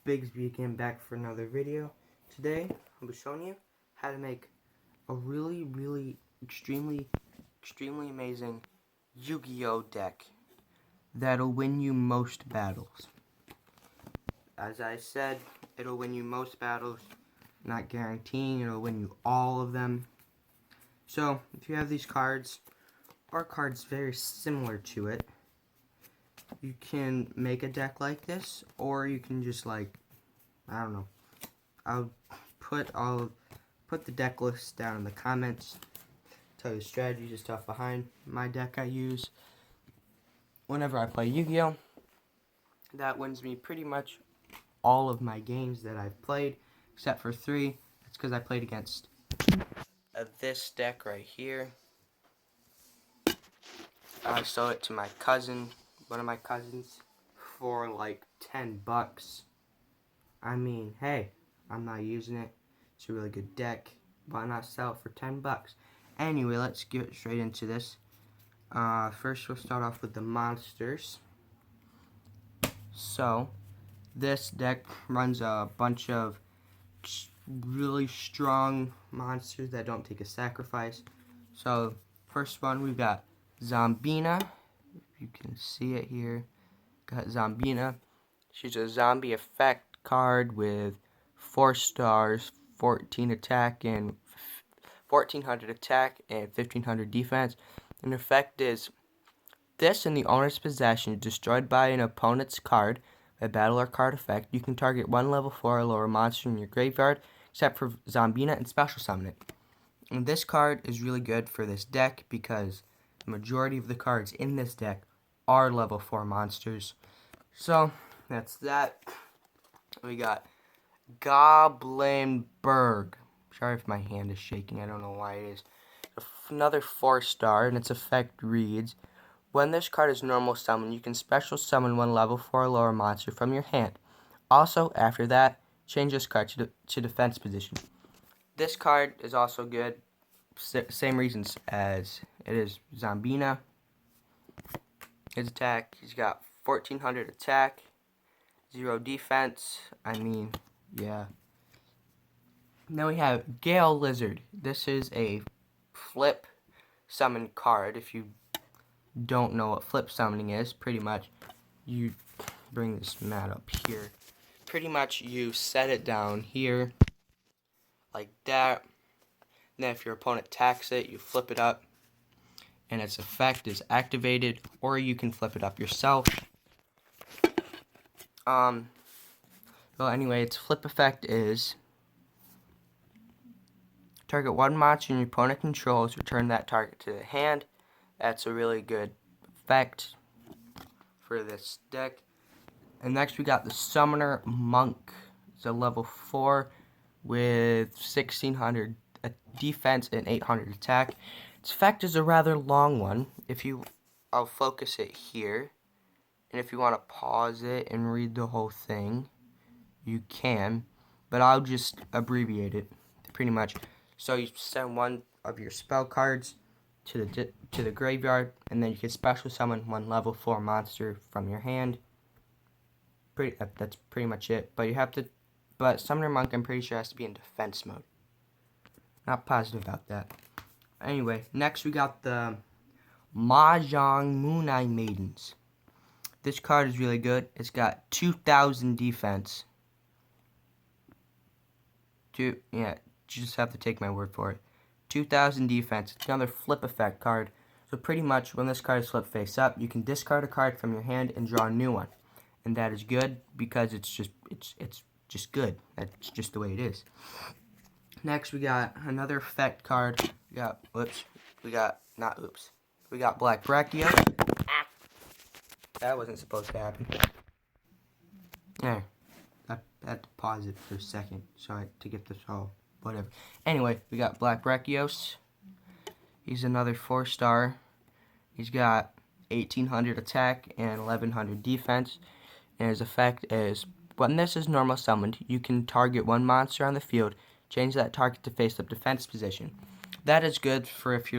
Bigsby again, back for another video. Today, I'll be showing you how to make a really extremely amazing Yu-Gi-Oh deck that'll win you most battles. As I said, it'll win you most battles, not guaranteeing it'll win you all of them. So, if you have these cards, or cards very similar to it, you can make a deck like this, or you can just I don't know. I'll put the deck list down in the comments. Tell you the strategies and stuff behind my deck I use whenever I play Yu-Gi-Oh. That wins me pretty much all of my games that I've played, except for 3. That's because I played against this deck right here. I sold it to my cousin, one of my cousins, for like $10. I mean, hey, I'm not using it. It's a really good deck. Why not sell it for $10? Anyway, let's get straight into this. First, we'll start off with the monsters. So, this deck runs a bunch of really strong monsters that don't take a sacrifice. So, first one, we've got Zombina. If you can see it here. Got Zombina. She's a zombie effect card with 4 stars, 14 attack, and 1400 attack, and 1500 defense. And her effect is, this in the owner's possession is destroyed by an opponent's card by battle or card effect. You can target 1 level 4 or lower monster in your graveyard, except for Zombina, and special summon it. And this card is really good for this deck because the majority of the cards in this deck are level 4 monsters. So, that's that. We got Goblinberg. Sorry if my hand is shaking. I don't know why it is. Another 4-star, and its effect reads, when this card is normal summon, you can special summon 1 level 4 or lower monster from your hand. Also, after that, change this card to defense position. This card is also good. Same reasons as it is Zombina. His attack, he's got 1400 attack, 0 defense. I mean, yeah. Then we have Gale Lizard. This is a flip summon card. If you don't know what flip summoning is, pretty much you bring this mat up here. Pretty much you set it down here like that. And then if your opponent attacks it, you flip it up and its effect is activated, or you can flip it up yourself. Well, anyway, its flip effect is target 1 monster your opponent controls, return that target to the hand. That's a really good effect for this deck. And next we got the Summoner Monk. It's a level 4 with 1600 defense and 800 attack. Its effect is a rather long one. I'll focus it here. And if you want to pause it and read the whole thing, you can. But I'll just abbreviate it pretty much. So you send 1 of your spell cards to the graveyard, and then you can special summon 1 level 4 monster from your hand. That's pretty much it. But Summoner Monk, I'm pretty sure, has to be in defense mode. Not positive about that. Anyway, next we got the Mahjong Moon Eye Maidens. This card is really good. It's got 2000 defense. You just have to take my word for it. 2000 defense. It's another flip effect card. So pretty much when this card is flipped face up, you can discard a card from your hand and draw a new one. And that is good because it's just good. That's just the way it is. Next we got another effect card. We got Black Brachio. That wasn't supposed to happen. There. I had to pause it for a second to get this all whatever. Anyway, we got Black Brachio's. He's another 4-star. He's got 1800 attack and 1100 defense. And his effect is, when this is normal summoned, you can target 1 monster on the field, change that target to face up defense position. That is good for if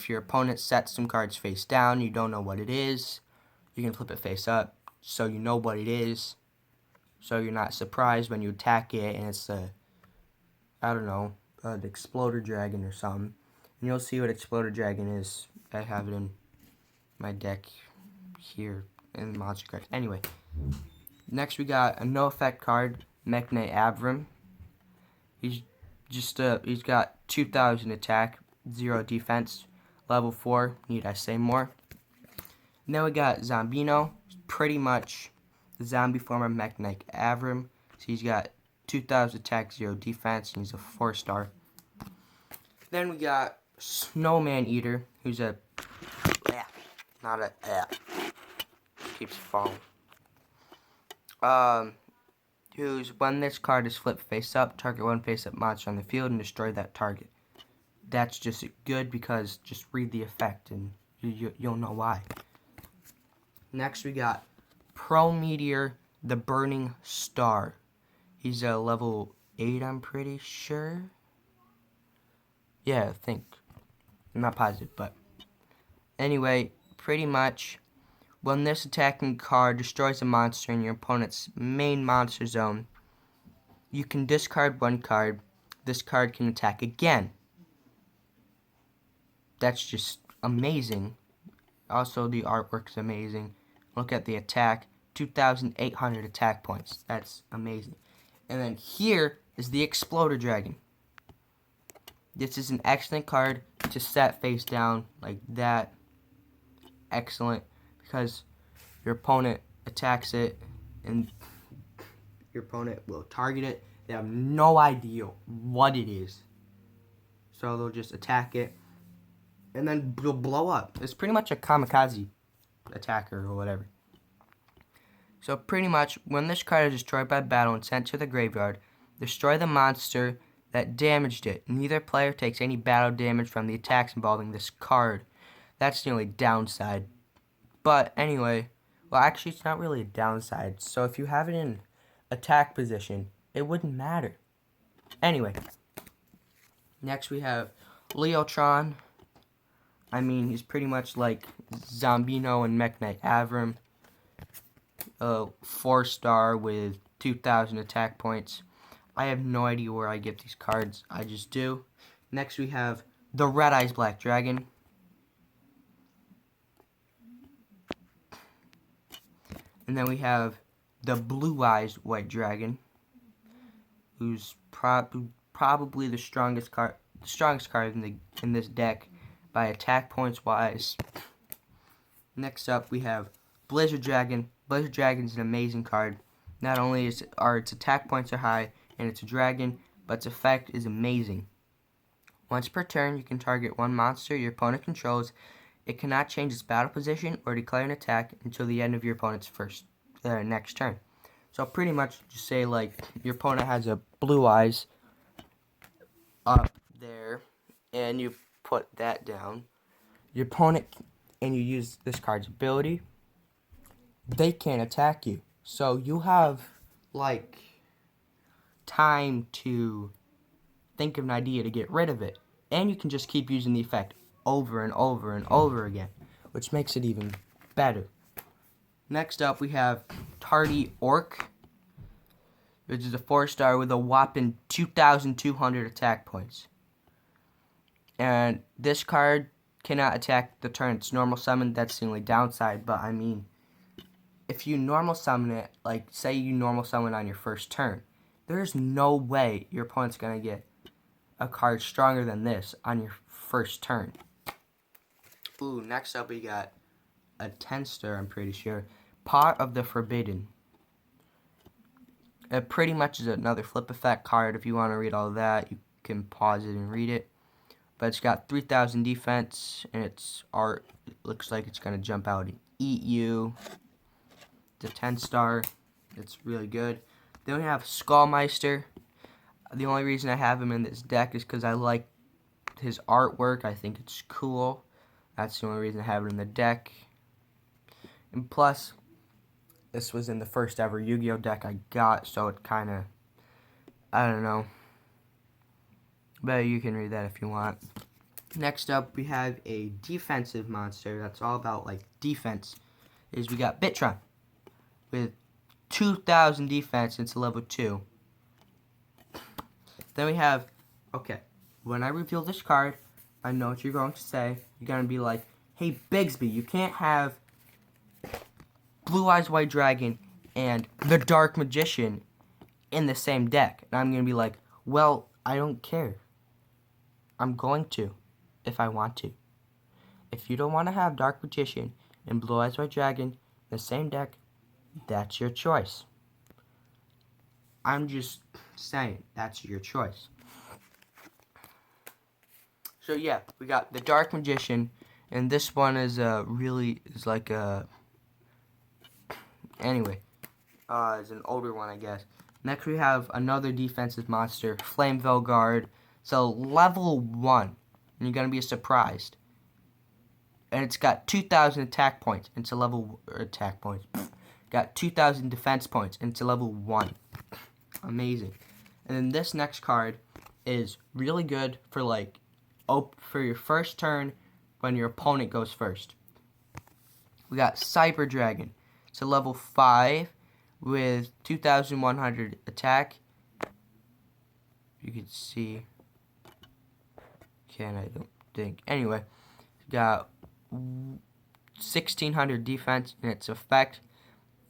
your opponent sets some cards face down, you don't know what it is. You can flip it face up, so you know what it is. so you're not surprised when you attack it and it's I don't know, the Exploder Dragon or something. And you'll see what Exploder Dragon is. I have it in my deck here in Monster Cards. Anyway, next we got a no effect card, Mechne Avram. He's got 2,000 attack, 0 defense, level 4. Need I say more? And then we got Zombino, pretty much the zombie form of Mechne Avram. So he's got 2,000 attack, 0 defense, and he's a 4-star. Then we got Snowman Eater, who's a not a keeps falling. Who's when this card is flipped face up, target one face up monster on the field and destroy that target. That's just good because just read the effect and you'll know why. Next we got Pro Meteor, the Burning Star. He's a level 8, I'm pretty sure. Yeah, I think. I'm not positive, but anyway, pretty much when this attacking card destroys a monster in your opponent's main monster zone, you can discard one card. This card can attack again. That's just amazing. Also, the artwork's amazing. Look at the attack. 2,800 attack points. That's amazing. And then here is the Exploder Dragon. This is an excellent card to set face down like that. Excellent. Because your opponent attacks it and your opponent will target it. They have no idea what it is. So they'll just attack it and then it'll blow up. It's pretty much a kamikaze attacker or whatever. So pretty much when this card is destroyed by battle and sent to the graveyard, destroy the monster that damaged it. Neither player takes any battle damage from the attacks involving this card. That's the only downside. But anyway, well actually it's not really a downside. So if you have it in attack position, it wouldn't matter. Anyway, next we have Tron. I mean, he's pretty much like Zombino and Mechne Avram. 4-star with 2,000 attack points. I have no idea where I get these cards. I just do. Next we have the Red Eyes Black Dragon. And then we have the Blue Eyes White Dragon, who's probably the strongest card in this deck by attack points wise. Next up we have Blizzard Dragon. Blizzard Dragon is an amazing card. Not only are its attack points are high and it's a dragon, but its effect is amazing. Once per turn, you can target one monster your opponent controls. It cannot change its battle position or declare an attack until the end of your opponent's next turn. So pretty much just say like your opponent has a Blue Eyes up there and you put that down. Your opponent and you use this card's ability, they can't attack you. So you have like time to think of an idea to get rid of it. And you can just keep using the effect over and over and over again, which makes it even better. Next up we have Tardy Orc, which is a 4-star with a whopping 2,200 attack points. And this card cannot attack the turn it's normal summon. That's the only downside, but I mean, if you normal summon it, like say you normal summon on your first turn, there's no way your opponent's going to get a card stronger than this on your first turn. Ooh, next up we got a 10-star, I'm pretty sure. Pot of the Forbidden. It pretty much is another flip effect card. If you want to read all that, you can pause it and read it. But it's got 3,000 defense, and its art looks like it's going to jump out and eat you. It's a 10-star. It's really good. Then we have Skullmeister. The only reason I have him in this deck is because I like his artwork. I think it's cool. That's the only reason I have it in the deck. And plus, this was in the first ever Yu-Gi-Oh deck I got, so it kind of, I don't know. But you can read that if you want. Next up, we have a defensive monster that's all about like defense. We got Bitron with 2,000 defense into level 2. Then we have, okay, when I reveal this card, I know what you're going to say. You're going to be like, hey, Bigsby, you can't have Blue Eyes White Dragon and the Dark Magician in the same deck. And I'm going to be like, well, I don't care. I'm going to, if I want to. If you don't want to have Dark Magician and Blue Eyes White Dragon in the same deck, that's your choice. I'm just saying, that's your choice. So yeah, we got the Dark Magician, and this one is like a, anyway, it's an older one, I guess. Next we have another defensive monster, Flame Felguard. So level 1, and you're gonna be surprised. And it's got 2,000 attack points into level attack points. Got 2,000 defense points into level 1. Amazing. And then this next card is really good for like for your first turn when your opponent goes first. We got Cyber Dragon. It's a level 5 with 2,100 attack. You can see. I don't think. Anyway, got 1,600 defense, and its effect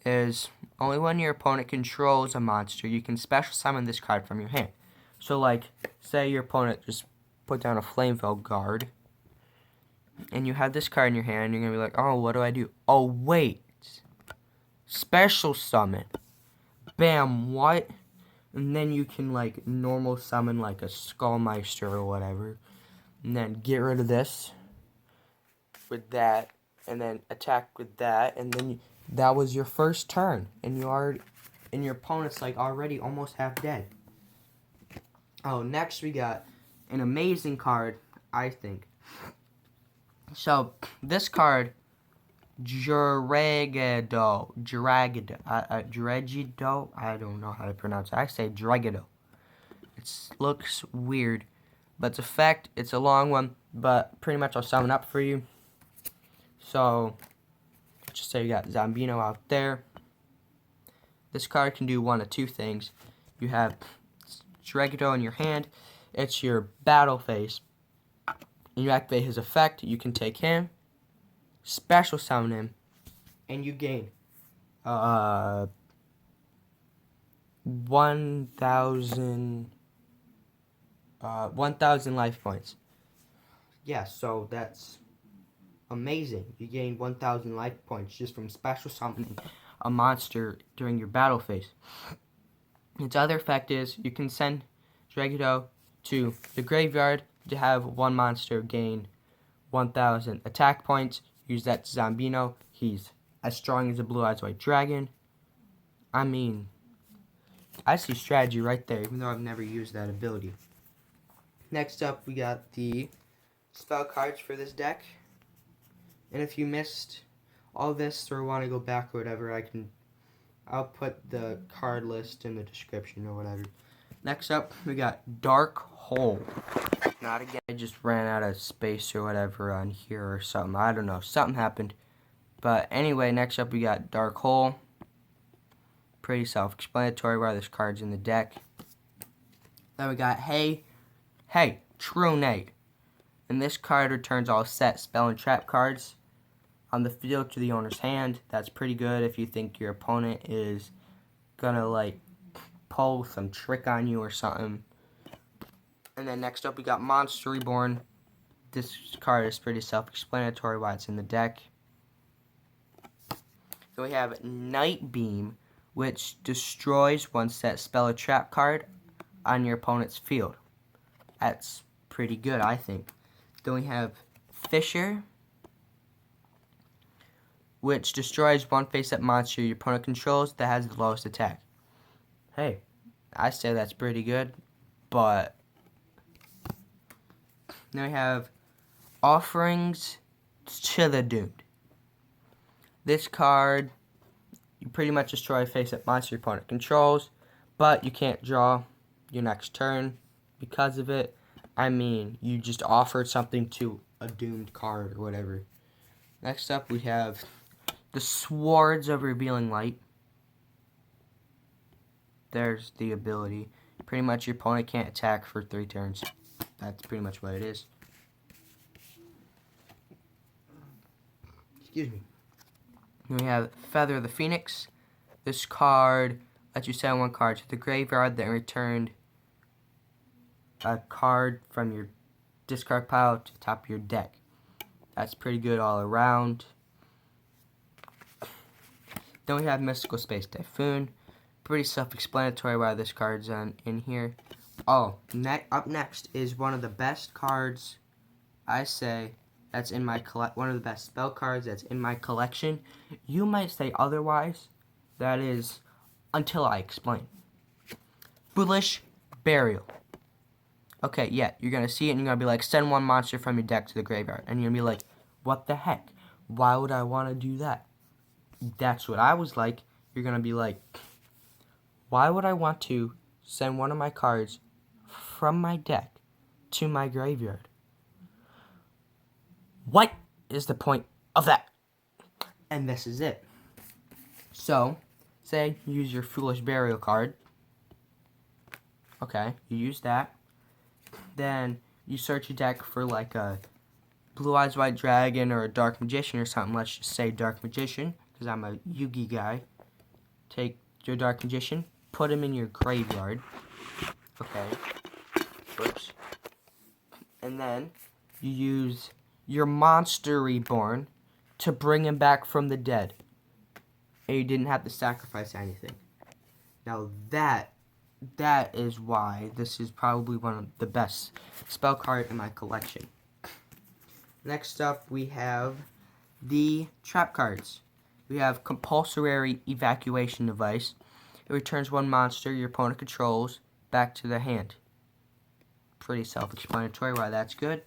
is only when your opponent controls a monster, you can special summon this card from your hand. So, like, say your opponent just put down a Flame Felguard, and you have this card in your hand, and you're going to be like, oh, what do I do? Oh, wait. Special summon. Bam, what? And then you can, like, normal summon, like, a Skullmeister or whatever. And then get rid of this with that, and then attack with that, and then that was your first turn, and your opponent's like already almost half dead. Oh, next we got an amazing card, I think. So this card, Dragido, I don't know how to pronounce it. I say Dragido. It looks weird. But its effect, it's a long one, but pretty much I'll sum it up for you. So, let's just say you got Zambino out there. This card can do one of two things. You have Dragido in your hand. It's your battle phase. And you activate his effect. You can take him, special summon him, and you gain 1,000 life points. Yeah, so that's amazing. You gain 1,000 life points just from special summoning a monster during your battle phase. Its other effect is you can send Dragido to the graveyard to have one monster gain 1,000 attack points. Use that to Zambino. He's as strong as a Blue Eyes White Dragon. I mean, I see strategy right there, even though I've never used that ability. Next up, we got the spell cards for this deck. And if you missed all this or want to go back or whatever, I'll put the card list in the description or whatever. Next up, we got Dark Hole. Not again, I just ran out of space or whatever on here or something. I don't know, something happened. But anyway, next up we got Dark Hole. Pretty self-explanatory why this card's in the deck. Then we got Hey, True Nate. And this card returns all set spell and trap cards on the field to the owner's hand. That's pretty good if you think your opponent is gonna like pull some trick on you or something. And then next up we got Monster Reborn. This card is pretty self-explanatory why it's in the deck. Then we have Night Beam, which destroys one set spell or trap card on your opponent's field. That's pretty good, I think. Then we have Fisher, which destroys one face-up monster your opponent controls that has the lowest attack. Hey, I say that's pretty good, but then we have Offerings to the Doomed. This card, you pretty much destroy a face-up monster your opponent controls, but you can't draw your next turn because of it. I mean, you just offered something to a doomed card or whatever. Next up, we have the Swords of Revealing Light. there's the ability. Pretty much your opponent can't attack for 3 turns. That's pretty much what it is. Excuse me. Then we have Feather the Phoenix. This card lets you send 1 card to the graveyard, then return a card from your discard pile to the top of your deck. That's pretty good all around. Then we have Mystical Space Typhoon. Pretty self-explanatory why this card's in here. Oh, up next is one of the best cards, I say, that's in my one of the best spell cards that's in my collection. You might say otherwise. That is Until I Explain. Foolish Burial. Okay, yeah, you're going to see it and you're going to be like, send 1 monster from your deck to the graveyard. And you're going to be like, what the heck? Why would I want to do that? That's what I was like. You're going to be like, why would I want to send one of my cards from my deck to my graveyard? What is the point of that? And this is it. So, say you use your Foolish Burial card. Okay, you use that. Then you search your deck for like a Blue Eyes White Dragon or a Dark Magician or something. Let's just say Dark Magician, because I'm a Yugi guy. Take your Dark Magician, put him in your graveyard. Okay. Whoops. And then you use your monster Reborn to bring him back from the dead. And you didn't have to sacrifice anything. Now that is why this is probably one of the best spell cards in my collection. Next up, we have the trap cards. We have Compulsory Evacuation Device. It returns 1 monster your opponent controls back to the hand. Pretty self-explanatory why that's good.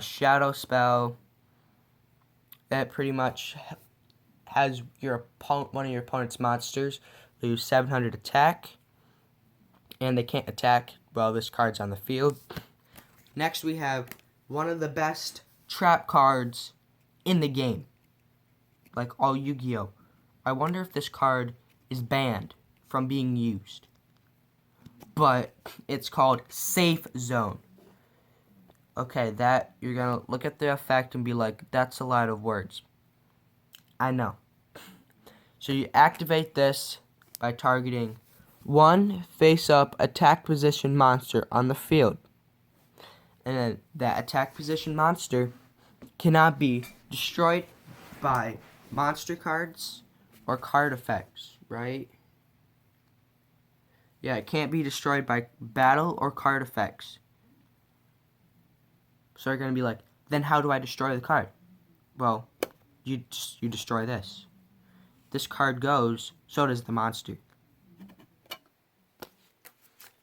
Shadow Spell. That pretty much has one of your opponent's monsters lose 700 attack. And they can't attack while this card's on the field. Next, we have one of the best trap cards in the game. Like all Yu-Gi-Oh! I wonder if this card is banned from being used. But it's called Safe Zone. Okay, you're going to look at the effect and be like, that's a lot of words. I know. So you activate this by targeting 1 face-up attack position monster on the field. And then that attack position monster cannot be destroyed by monster cards or card effects, right? Yeah, it can't be destroyed by battle or card effects. So you're going to be like, then how do I destroy the card? Well, you destroy this. This card goes, so does the monster.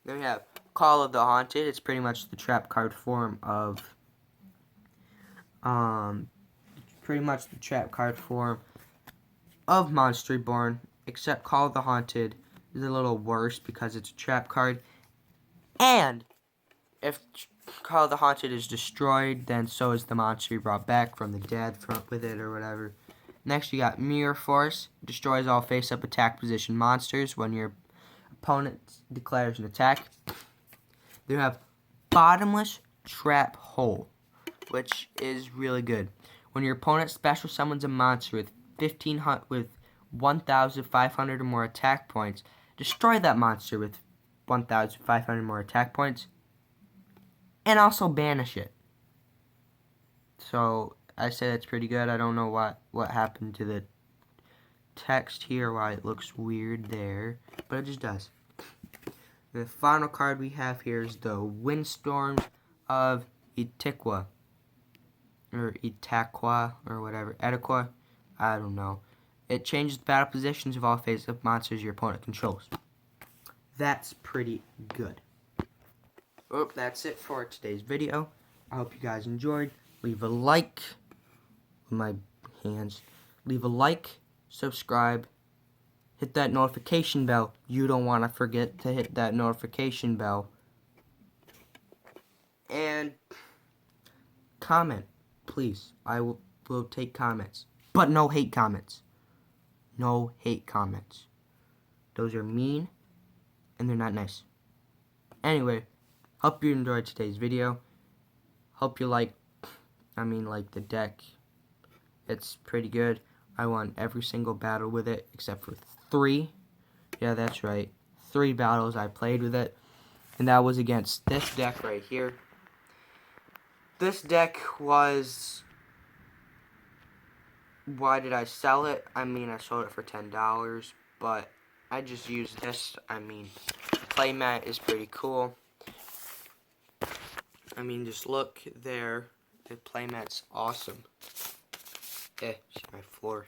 Then we have Call of the Haunted. It's pretty much the trap card form of Monster Reborn, except Call of the Haunted is a little worse because it's a trap card. And if Call of the Haunted is destroyed, then so is the monster you brought back from the dead with it or whatever. Next, you got Mirror Force. Destroys all face-up attack position monsters when your opponent declares an attack. They have Bottomless Trap Hole, which is really good. When your opponent special summons a monster with 1,500 or more attack points, destroy that monster with 1,500 more attack points, and also banish it. So I say that's pretty good. I don't know what happened to the text here, why it looks weird there, but it just does. The final card we have here is the Windstorm of Itaqua, or Itaqua, or whatever, Etiqua, I don't know. It changes the battle positions of all face-up monsters your opponent controls. That's pretty good. Well, that's it for today's video. I hope you guys enjoyed. Leave a like, with my hands, leave a like, subscribe, hit that notification bell. You don't want to forget to hit that notification bell. And comment, please. I will take comments. But no hate comments. No hate comments. Those are mean and they're not nice. Anyway, hope you enjoyed today's video. Hope you like the deck. It's pretty good. I won every single battle with it except for 3. Yeah, that's right. 3 battles I played with it. And that was against this deck right here. This deck was... Why did I sell it? I sold it for $10, but I just used this. The playmat is pretty cool. Just look there. The playmat's awesome. See my floor.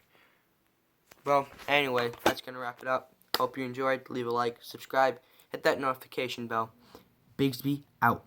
Well, anyway, that's going to wrap it up. Hope you enjoyed. Leave a like, subscribe, hit that notification bell. Bigsby out.